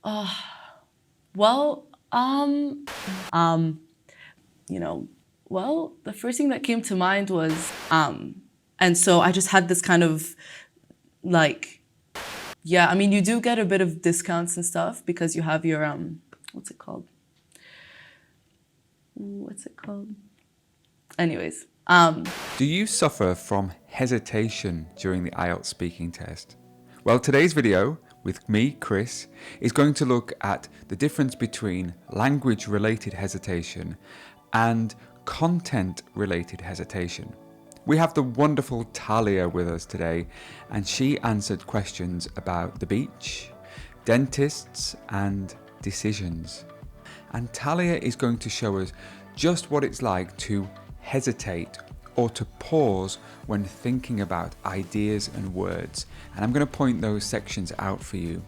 Well, the first thing that came to mind was, and so I just had this kind of like, yeah, I mean, you do get a bit of discounts and stuff because you have your, what's it called? Anyways. Do you suffer from hesitation during the IELTS speaking test? Well, today's video with me, Chris, is going to look at the difference between language-related hesitation and content-related hesitation. We have the wonderful Thalia with us today, and she answered questions about the beach, dentists, and decisions. And Thalia is going to show us just what it's like to hesitate or to pause when thinking about ideas and words. And I'm going to point those sections out for you.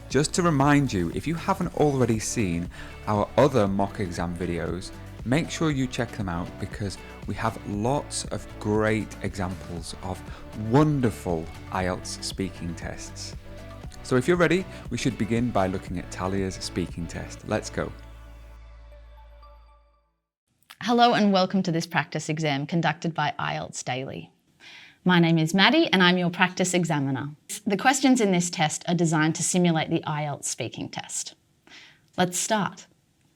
Just to remind you, if you haven't already seen our other mock exam videos, make sure you check them out because we have lots of great examples of wonderful IELTS speaking tests. So if you're ready, we should begin by looking at Thalia's speaking test. Let's go. Hello and welcome to this practice exam conducted by IELTS Daily. My name is Maddie and I'm your practice examiner. The questions in this test are designed to simulate the IELTS speaking test. Let's start.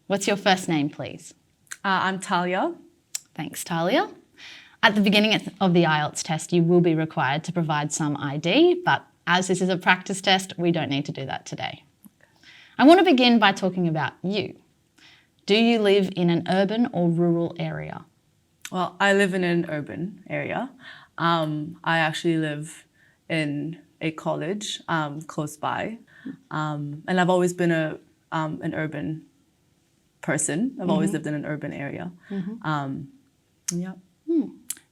What's your first name, please? I'm Thalia. Thanks, Thalia. At the beginning of the IELTS test, you will be required to provide some ID, but as this is a practice test, we don't need to do that today. I want to begin by talking about you. Do you live in an urban or rural area? Well, I live in an urban area. I actually live in a college close by, and I've always been an urban person. I've always lived in an urban area. Yeah.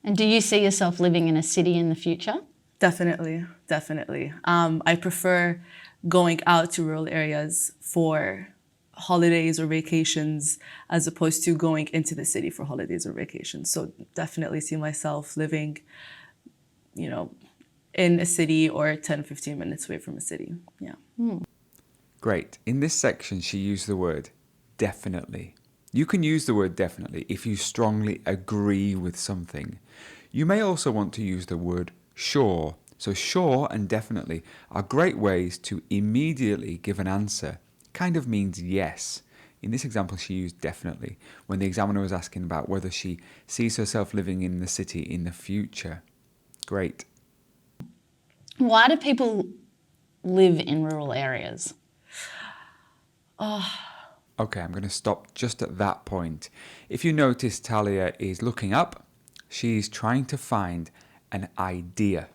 And do you see yourself living in a city in the future? Definitely. I prefer going out to rural areas for holidays or vacations as opposed to going into the city for holidays or vacations. So definitely see myself living, in a city or 10, 15 minutes away from a city. Yeah. Great. In this section, she used the word definitely. You can use the word definitely if you strongly agree with something. You may also want to use the word sure. So sure and definitely are great ways to immediately give an answer. Kind of means yes. In this example, she used definitely when the examiner was asking about whether she sees herself living in the city in the future. Great. Why do people live in rural areas? Okay, I'm going to stop just at that point. If you notice, Thalia is looking up. She's trying to find an idea.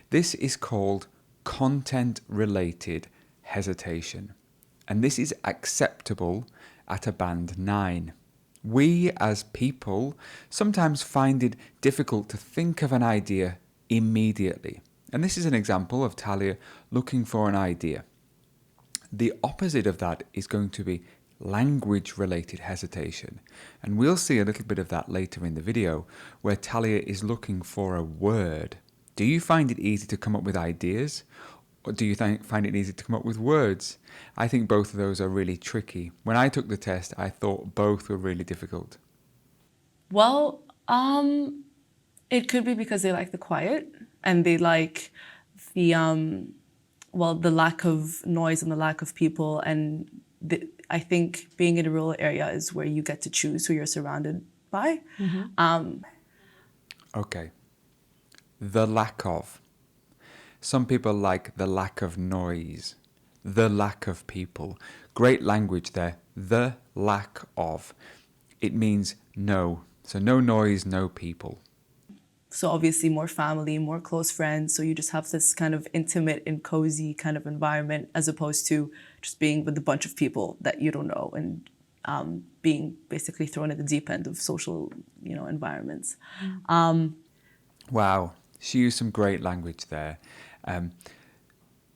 This is called content-related hesitation. And this is acceptable at a band 9. We as people sometimes find it difficult to think of an idea immediately. And this is an example of Thalia looking for an idea. The opposite of that is going to be language-related hesitation. And we'll see a little bit of that later in the video where Thalia is looking for a word. Do you find it easy to come up with ideas? Or do you find it easy to come up with words? I think both of those are really tricky. When I took the test, I thought both were really difficult. Well, it could be because they like the quiet and they like the lack of noise and the lack of people. And I think being in a rural area is where you get to choose who you're surrounded by. Okay. The lack of. Some people like the lack of noise, the lack of people. Great language there, the lack of. It means no. So no noise, no people. So obviously more family, more close friends. So you just have this kind of intimate and cozy kind of environment as opposed to just being with a bunch of people that you don't know and being basically thrown in the deep end of social, environments. Wow, she used some great language there.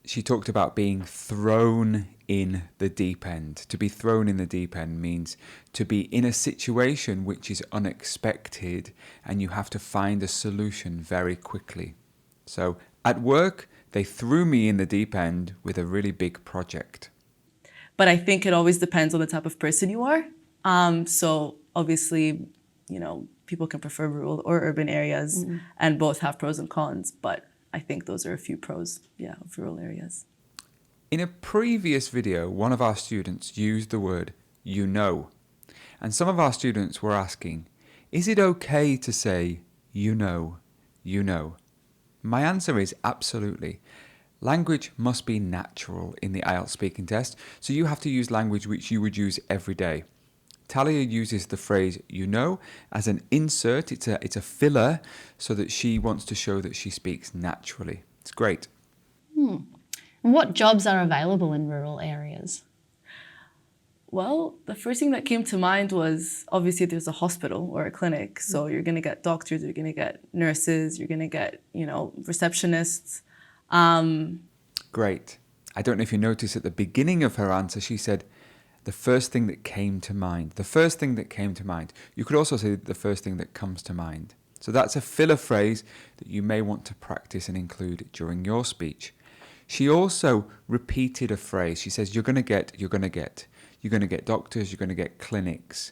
She talked about being thrown in the deep end. To be thrown in the deep end means to be in a situation which is unexpected and you have to find a solution very quickly. So at work, they threw me in the deep end with a really big project. But I think it always depends on the type of person you are. So obviously, people can prefer rural or urban areas, and both have pros and cons. But I think those are a few pros, of rural areas. In a previous video, one of our students used the word you know. And some of our students were asking, is it okay to say you know, you know? My answer is absolutely. Language must be natural in the IELTS speaking test, so you have to use language which you would use every day. Thalia uses the phrase you know as an insert, it's a filler, so that she wants to show that she speaks naturally. It's great. And what jobs are available in rural areas? Well, the first thing that came to mind was obviously there's a hospital or a clinic. So you're going to get doctors, you're going to get nurses, you're going to get, receptionists. Great. I don't know if you noticed at the beginning of her answer, she said, the first thing that came to mind. The first thing that came to mind. You could also say the first thing that comes to mind. So that's a filler phrase that you may want to practice and include during your speech. She also repeated a phrase. She says, you're going to get. You're going to get doctors, you're going to get clinics.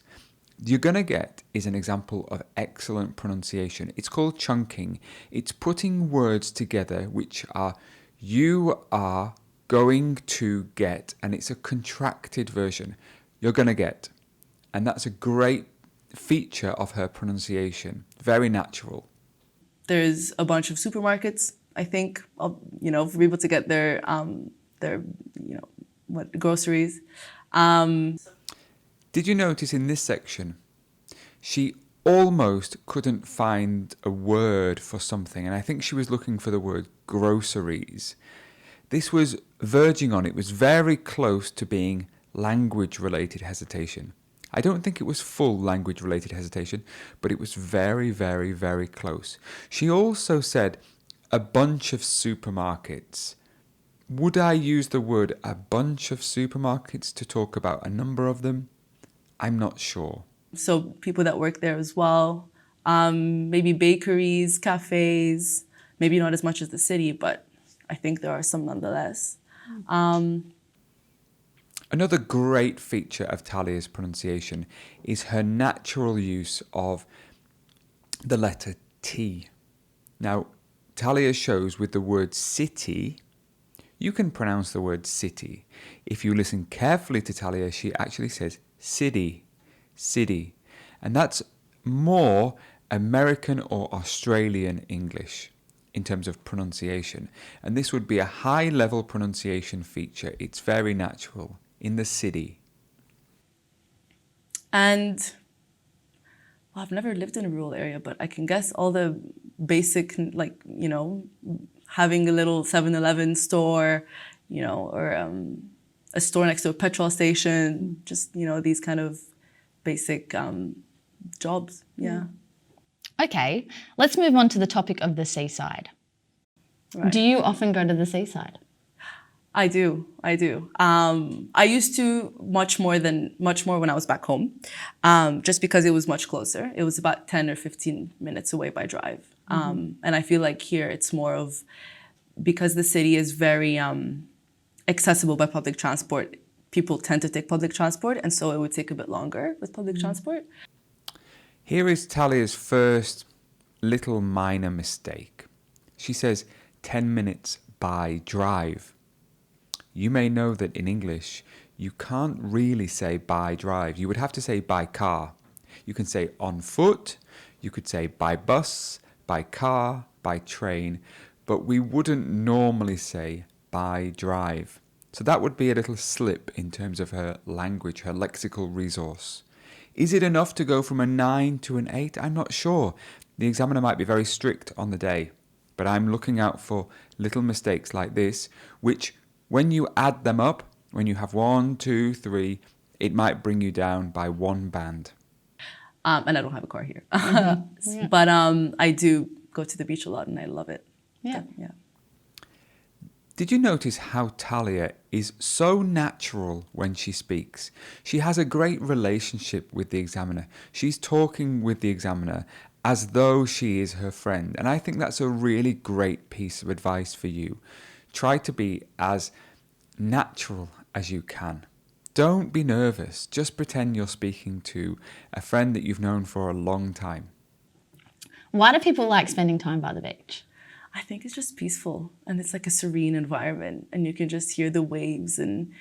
You're going to get is an example of excellent pronunciation. It's called chunking. It's putting words together which are you are going to get, and it's a contracted version. You're going to get. And that's a great feature of her pronunciation. Very natural. There's a bunch of supermarkets, I think, for people to get their groceries. Did you notice in this section, she almost couldn't find a word for something, and I think she was looking for the word groceries. This was verging on, it was very close to being language-related hesitation. I don't think it was full language-related hesitation, but it was very, very, very close. She also said a bunch of supermarkets. Would I use the word a bunch of supermarkets to talk about a number of them? I'm not sure. So people that work there as well, maybe bakeries, cafes, maybe not as much as the city, but I think there are some nonetheless. Another great feature of Thalia's pronunciation is her natural use of the letter T. Now, Thalia shows with the word city, you can pronounce the word city. If you listen carefully to Thalia, she actually says city, city. And that's more American or Australian English in terms of pronunciation. And this would be a high-level pronunciation feature. It's very natural. In the city. And I've never lived in a rural area, but I can guess all the basic, having a little 7-Eleven store, or a store next to a petrol station, just, these kind of basic jobs. Yeah. Okay, let's move on to the topic of the seaside. Right. Do you often go to the seaside? I do. I used to much more when I was back home, just because it was much closer. It was about 10 or 15 minutes away by drive. And I feel like here it's more of, because the city is very accessible by public transport, people tend to take public transport, and so it would take a bit longer with public transport. Here is Thalia's first little minor mistake. She says 10 minutes by drive. You may know that in English, you can't really say by drive. You would have to say by car. You can say on foot, you could say by bus, by car, by train, but we wouldn't normally say by drive. So that would be a little slip in terms of her language, her lexical resource. Is it enough to go from a 9 to an 8? I'm not sure. The examiner might be very strict on the day, but I'm looking out for little mistakes like this, which when you add them up, when you have 1, 2, 3, it might bring you down by 1 band. And I don't have a car here. Yeah. But I do go to the beach a lot and I love it. Yeah. Yeah. Did you notice how Thalia is so natural when she speaks? She has a great relationship with the examiner. She's talking with the examiner as though she is her friend. And I think that's a really great piece of advice for you. Try to be as natural as you can. Don't be nervous. Just pretend you're speaking to a friend that you've known for a long time. Why do people like spending time by the beach? I think it's just peaceful and it's like a serene environment and you can just hear the waves and,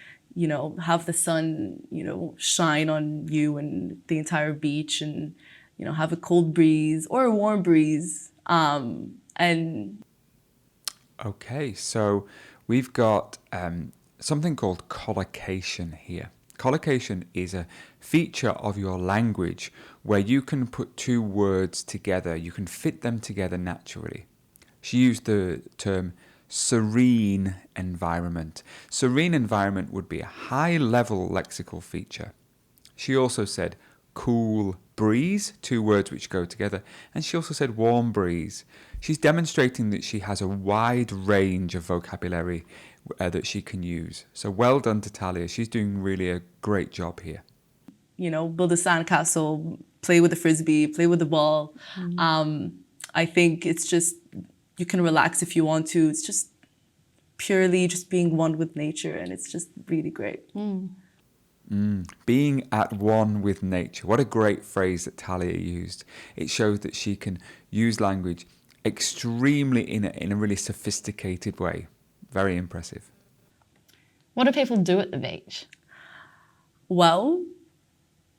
have the sun, shine on you and the entire beach and, have a cold breeze or a warm breeze. Okay, so we've got something called collocation here. Collocation is a feature of your language where you can put two words together, you can fit them together naturally. She used the term serene environment. Serene environment would be a high-level lexical feature. She also said cool breeze, two words which go together, and she also said warm breeze. She's demonstrating that she has a wide range of vocabulary that she can use. So well done to Thalia. She's doing really a great job here. Build a sandcastle, play with the frisbee, play with the ball. I think it's just, you can relax if you want to. It's just purely just being one with nature and it's just really great. Being at one with nature. What a great phrase that Thalia used. It shows that she can use language extremely in a really sophisticated way. Very impressive. What do people do at the beach? Well,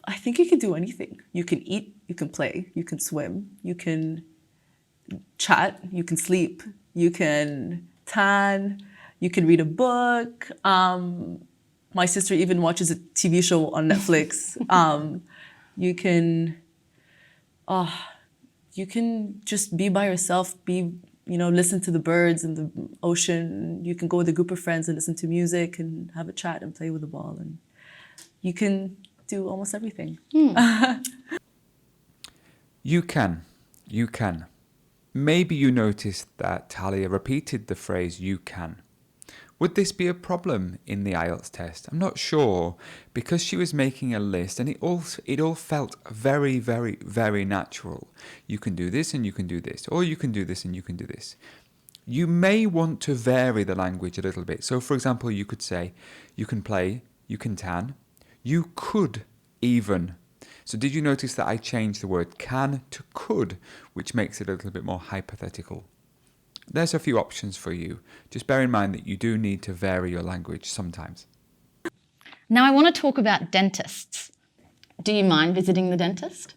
I think you can do anything. You can eat, you can play, you can swim, you can chat, you can sleep, you can tan, you can read a book. My sister even watches a TV show on Netflix. You can just be by yourself, listen to the birds and the ocean. You can go with a group of friends and listen to music and have a chat and play with the ball. And you can do almost everything. You can. Maybe you noticed that Thalia repeated the phrase you can. Would this be a problem in the IELTS test? I'm not sure, because she was making a list and it all felt very, very, very natural. You can do this and you can do this, or you can do this and you can do this. You may want to vary the language a little bit. So for example, you could say, you can play, you can tan, you could even. So did you notice that I changed the word can to could, which makes it a little bit more hypothetical? There's a few options for you. Just bear in mind that you do need to vary your language sometimes. Now I want to talk about dentists. Do you mind visiting the dentist?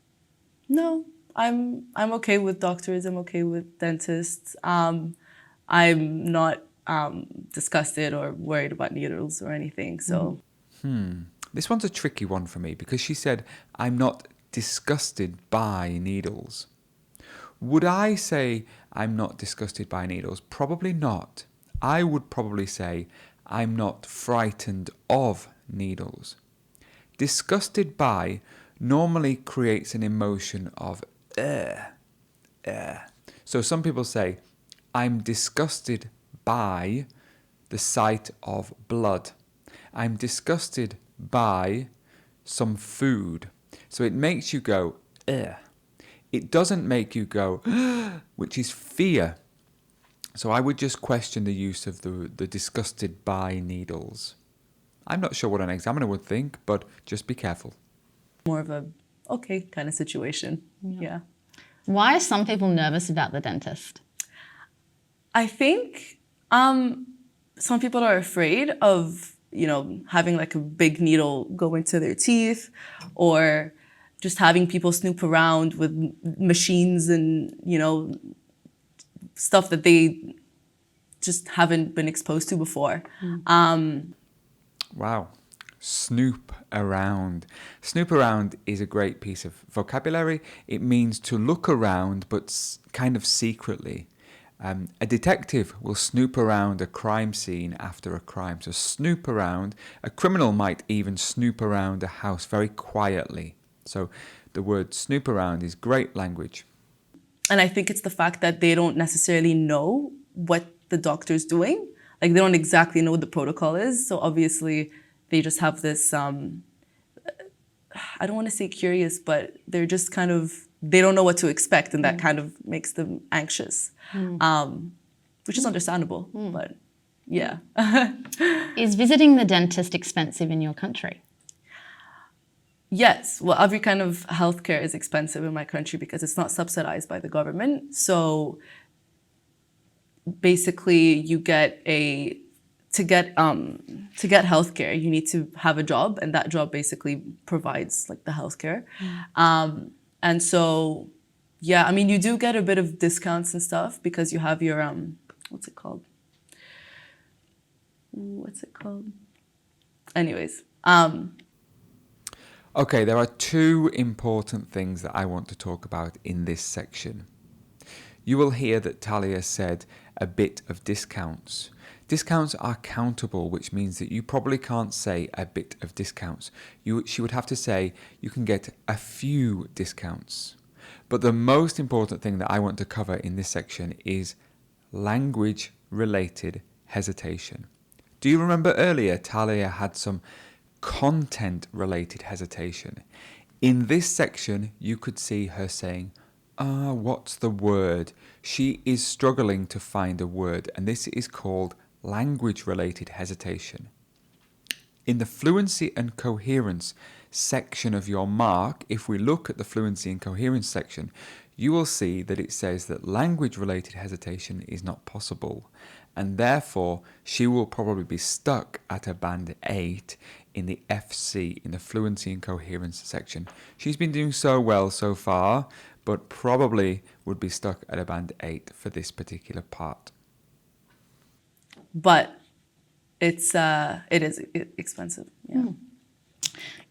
No, I'm okay with doctors. I'm okay with dentists. I'm not disgusted or worried about needles or anything. So. This one's a tricky one for me because she said, I'm not disgusted by needles. Would I say I'm not disgusted by needles? Probably not. I would probably say I'm not frightened of needles. Disgusted by normally creates an emotion of So some people say, I'm disgusted by the sight of blood. I'm disgusted by some food. So it makes you go, ugh. It doesn't make you go, which is fear. So I would just question the use of the disgusted by needles. I'm not sure what an examiner would think, but just be careful. More of a okay kind of situation. Yeah. Why are some people nervous about the dentist? I think some people are afraid of, having like a big needle go into their teeth or just having people snoop around with machines and, stuff that they just haven't been exposed to before. Wow. Snoop around. Snoop around is a great piece of vocabulary. It means to look around, but kind of secretly. A detective will snoop around a crime scene after a crime. So snoop around. A criminal might even snoop around a house very quietly. So the word snoop around is great language. And I think it's the fact that they don't necessarily know what the doctor's doing. Like they don't exactly know what the protocol is. So obviously they just have this, I don't want to say curious, but they're just kind of, they don't know what to expect. And that kind of makes them anxious, which is understandable, but yeah. Is visiting the dentist expensive in your country? Yes, well, every kind of healthcare is expensive in my country because it's not subsidized by the government. So basically, you get a to get healthcare, you need to have a job, and that job basically provides like the healthcare. And so, yeah, I mean, you do get a bit of discounts and stuff because you have your what's it called? What's it called? Anyways, Okay, there are two important things that I want to talk about in this section. You will hear that Thalia said a bit of discounts. Discounts are countable, which means that you probably can't say a bit of discounts. She would have to say you can get a few discounts. But the most important thing that I want to cover in this section is language-related hesitation. Do you remember earlier Thalia had some content-related hesitation? In this section, you could see her saying, what's the word? She is struggling to find a word, and this is called language-related hesitation. In the fluency and coherence section of your mark, if we look at the fluency and coherence section, you will see that it says that language-related hesitation is not possible, and therefore she will probably be stuck at a band 8 in the FC, in the fluency and coherence section. She's been doing so well so far, but probably would be stuck at a band 8 for this particular part. but it is expensive. Yeah.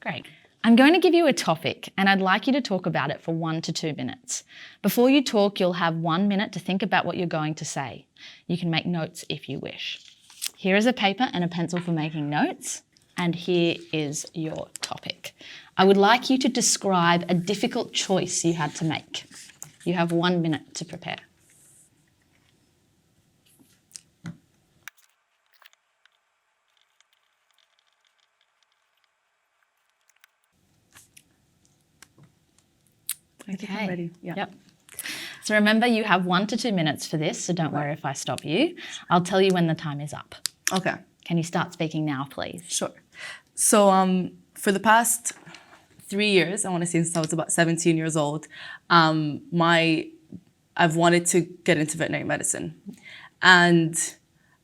Great. I'm going to give you a topic and I'd like you to talk about it for 1 to 2 minutes. Before you talk, you'll have 1 minute to think about what you're going to say. You can make notes if you wish. Here is a paper and a pencil for making notes, and here is your topic. I would like you to describe a difficult choice you had to make. You have 1 minute to prepare. I think I'm ready. Yeah. Yep. So remember, you have 1 to 2 minutes for this, so don't worry if I stop you. I'll tell you when the time is up. Okay. Can you start speaking now, please? Sure. So for the past 3 years, I want to say since I was about 17 years old, I've wanted to get into veterinary medicine. And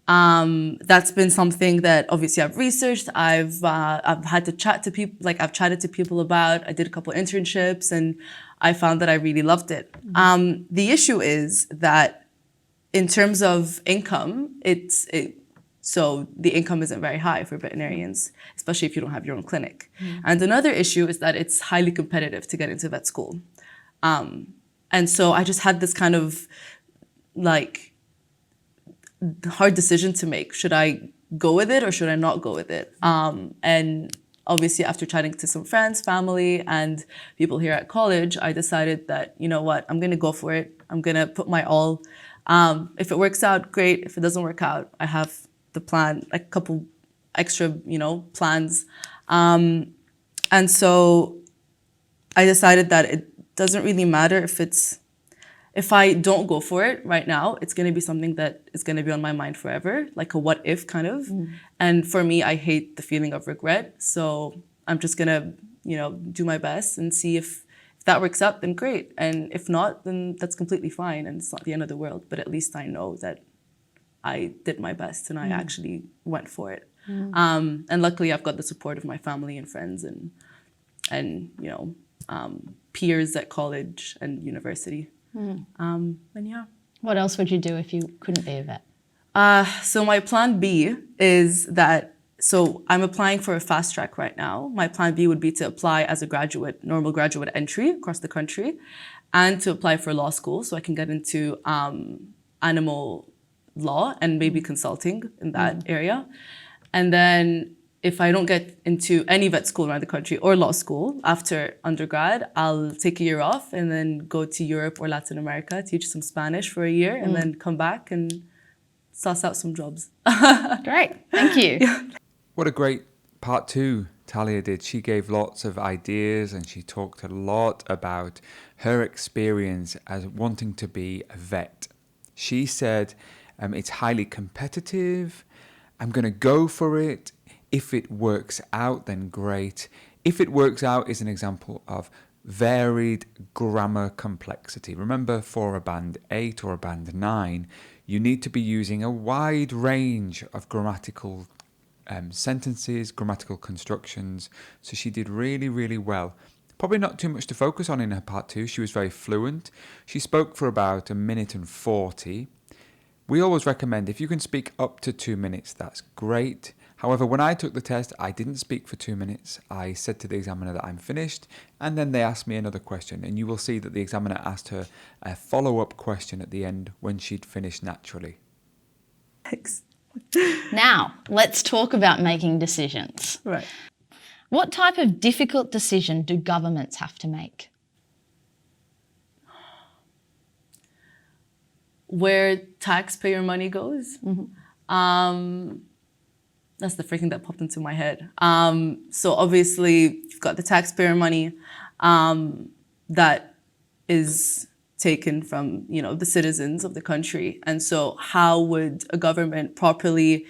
that's been something that obviously I've researched. I've had to chat to people, like I've chatted to people about. I did a couple internships and I found that I really loved it. The issue is that in terms of income, so the income isn't very high for veterinarians, especially if you don't have your own clinic. And another issue is that it's highly competitive to get into vet school. And so I just had this kind of like hard decision to make. Should I go with it or should I not go with it? And obviously after chatting to some friends, family, and people here at college, I decided that, you know what, I'm gonna go for it. I'm gonna put my all. If it works out, great. If it doesn't work out, I have the plan, a couple extra, plans. And so I decided that it doesn't really matter if I don't go for it right now, it's going to be something that is going to be on my mind forever, like a what if kind of. And for me, I hate the feeling of regret. So I'm just going to, do my best and see if that works out, then great. And if not, then that's completely fine. And it's not the end of the world. But at least I know that I did my best and I actually went for it. And luckily, I've got the support of my family and friends and peers at college and university. And yeah. What else would you do if you couldn't be a vet? So my plan B is that, so I'm applying for a fast track right now. My plan B would be to apply as a graduate, normal graduate entry across the country, and to apply for law school so I can get into animal law and maybe consulting in that area. And then if I don't get into any vet school around the country or law school after undergrad, I'll take a year off and then go to Europe or Latin America, teach some Spanish for a year, and then come back and suss out some jobs. Great, thank you. Yeah. What a great part 2 Thalia did. She gave lots of ideas and she talked a lot about her experience as wanting to be a vet. She said, it's highly competitive. I'm going to go for it. If it works out, then great. If it works out is an example of varied grammar complexity. Remember, for a band 8 or a band 9, you need to be using a wide range of grammatical sentences, grammatical constructions. So she did really, really well. Probably not too much to focus on in her part 2. She was very fluent. She spoke for about 1:40. We always recommend if you can speak up to 2 minutes, that's great. However, when I took the test, I didn't speak for 2 minutes. I said to the examiner that I'm finished, and then they asked me another question. And you will see that the examiner asked her a follow-up question at the end when she'd finished naturally. Thanks. Now, let's talk about making decisions. Right. What type of difficult decision do governments have to make? Where taxpayer money goes. That's the first thing that popped into my head. So obviously, you've got the taxpayer money that is taken from, the citizens of the country. And so how would a government properly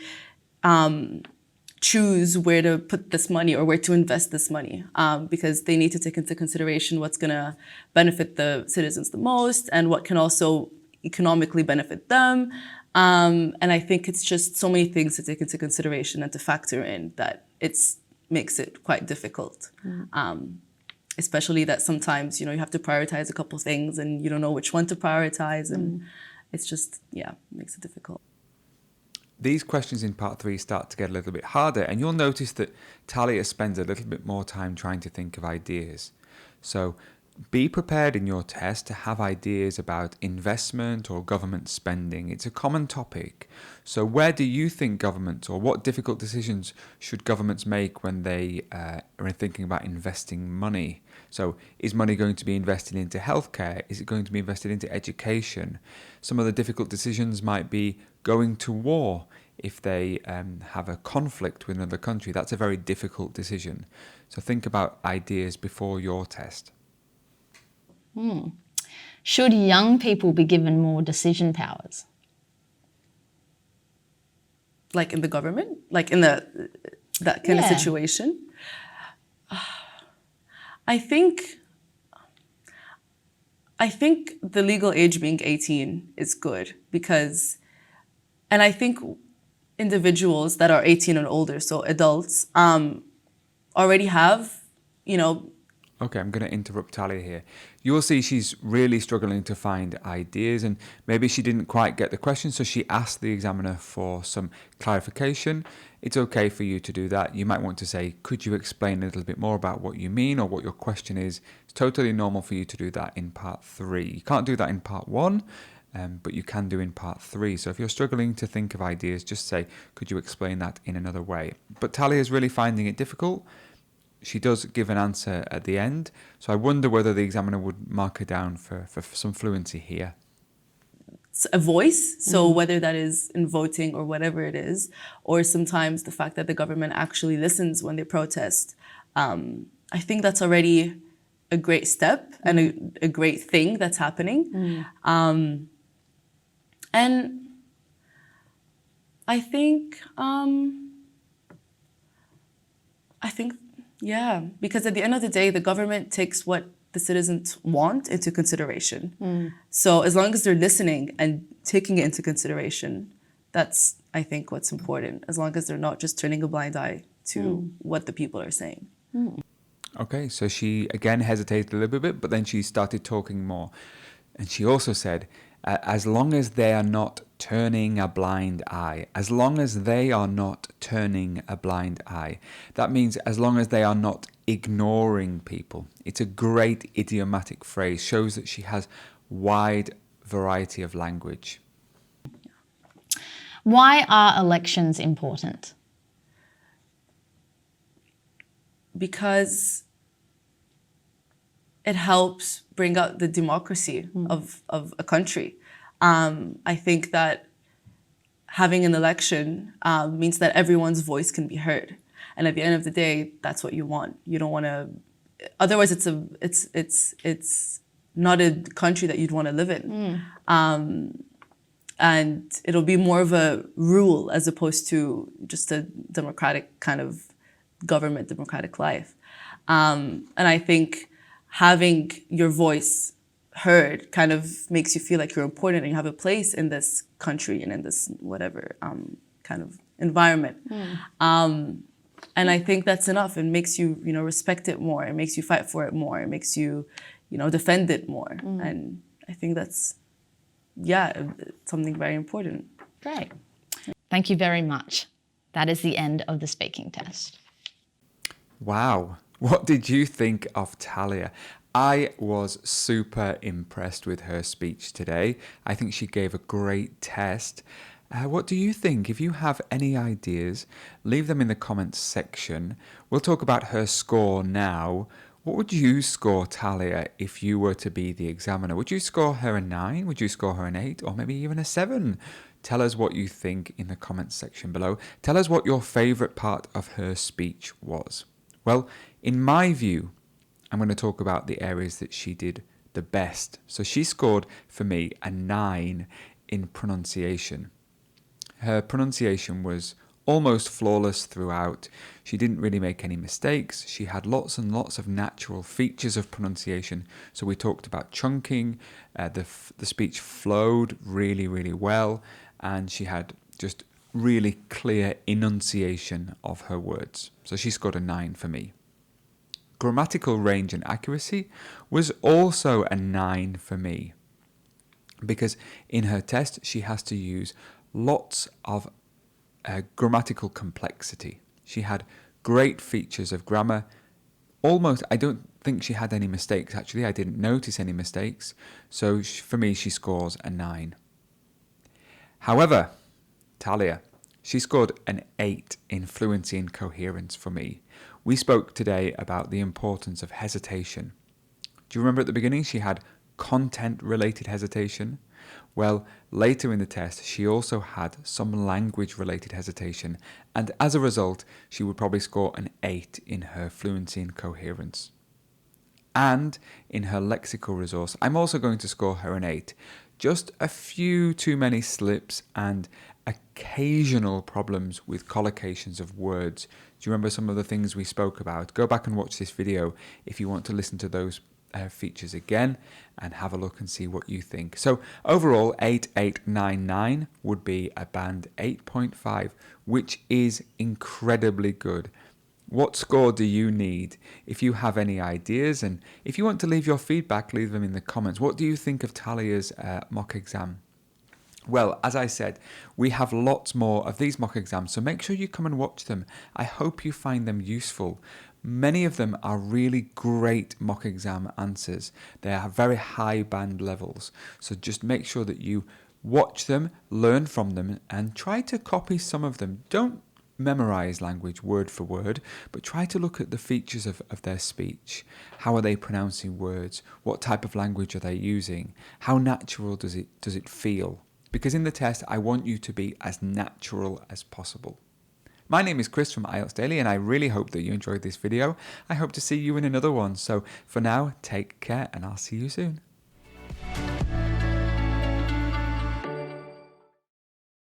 choose where to put this money or where to invest this money? Because they need to take into consideration what's going to benefit the citizens the most and what can also economically benefit them. And I think it's just so many things to take into consideration and to factor in that it makes it quite difficult. Especially that sometimes, you have to prioritize a couple things and you don't know which one to prioritize. And it's just, makes it difficult. These questions in part 3 start to get a little bit harder, and you'll notice that Thalia spends a little bit more time trying to think of ideas. So be prepared in your test to have ideas about investment or government spending. It's a common topic. So where do you think governments, or what difficult decisions should governments make when they are thinking about investing money? So is money going to be invested into healthcare? Is it going to be invested into education? Some of the difficult decisions might be going to war. If they have a conflict with another country, that's a very difficult decision. So think about ideas before your test. Should young people be given more decision powers? Like in the government? Like in that kind of situation? I think the legal age being 18 is good because, and I think individuals that are 18 and older, so adults, already have, Okay, I'm going to interrupt Thalia here. You'll see she's really struggling to find ideas, and maybe she didn't quite get the question, so she asked the examiner for some clarification. It's okay for you to do that. You might want to say, could you explain a little bit more about what you mean or what your question is? It's totally normal for you to do that in part 3. You can't do that in part 1, but you can do in part 3. So if you're struggling to think of ideas, just say, could you explain that in another way? But Thalia is really finding it difficult. She does give an answer at the end, so I wonder whether the examiner would mark her down for some fluency here. It's a voice, so whether that is in voting or whatever it is, or sometimes the fact that the government actually listens when they protest, I think that's already a great step and a great thing that's happening. And I think, yeah, because at the end of the day, the government takes what the citizens want into consideration. So as long as they're listening and taking it into consideration, that's, I think, what's important, as long as they're not just turning a blind eye to what the people are saying. Okay, so she again hesitated a little bit, but then she started talking more. And she also said, as long as they are not turning a blind eye, as long as they are not turning a blind eye, that means as long as they are not ignoring people. It's a great idiomatic phrase, shows that she has wide variety of language. Why are elections important? Because it helps bring out the democracy of a country. I think that having an election means that everyone's voice can be heard. And at the end of the day, that's what you want. You don't want to, otherwise it's not a country that you'd want to live in. And it'll be more of a rule as opposed to just a democratic kind of government, democratic life. And I think having your voice heard kind of makes you feel like you're important and you have a place in this country and in this whatever kind of environment. And I think that's enough. It makes you, respect it more. It makes you fight for it more. It makes you, defend it more. And I think that's, something very important. Great. Thank you very much. That is the end of the speaking test. Wow. What did you think of Thalia? I was super impressed with her speech today. I think she gave a great test. What do you think? If you have any ideas, leave them in the comments section. We'll talk about her score now. What would you score Thalia if you were to be the examiner? Would you score her a 9? Would you score her an 8? Or maybe even a 7? Tell us what you think in the comments section below. Tell us what your favourite part of her speech was. Well, in my view, I'm going to talk about the areas that she did the best. So she scored for me a 9 in pronunciation. Her pronunciation was almost flawless throughout. She didn't really make any mistakes. She had lots and lots of natural features of pronunciation. So we talked about chunking. The speech flowed really, really well. And she had just really clear enunciation of her words. So she scored a 9 for me. Grammatical range and accuracy was also a 9 for me, because in her test she has to use lots of grammatical complexity. She had great features of grammar. Almost, I don't think she had any mistakes actually. I didn't notice any mistakes. So for me she scores a 9. However, Thalia, she scored an 8 in fluency and coherence for me. We spoke today about the importance of hesitation. Do you remember at the beginning she had content-related hesitation? Well, later in the test she also had some language-related hesitation, and as a result she would probably score an 8 in her fluency and coherence. And in her lexical resource, I'm also going to score her an 8. Just a few too many slips and occasional problems with collocations of words. Do you remember some of the things we spoke about? Go back and watch this video if you want to listen to those features again and have a look and see what you think. So overall 8899 would be a band 8.5, which is incredibly good. What score do you need? If you have any ideas, and if you want to leave your feedback, leave them in the comments. What do you think of Thalia's mock exam? Well, as I said, we have lots more of these mock exams, so make sure you come and watch them. I hope you find them useful. Many of them are really great mock exam answers. They are very high band levels, so just make sure that you watch them, learn from them, and try to copy some of them. Don't memorize language word for word, but try to look at the features of their speech. How are they pronouncing words? What type of language are they using? How natural does it feel? Because in the test, I want you to be as natural as possible. My name is Chris from IELTS Daily, and I really hope that you enjoyed this video. I hope to see you in another one. So for now, take care, and I'll see you soon.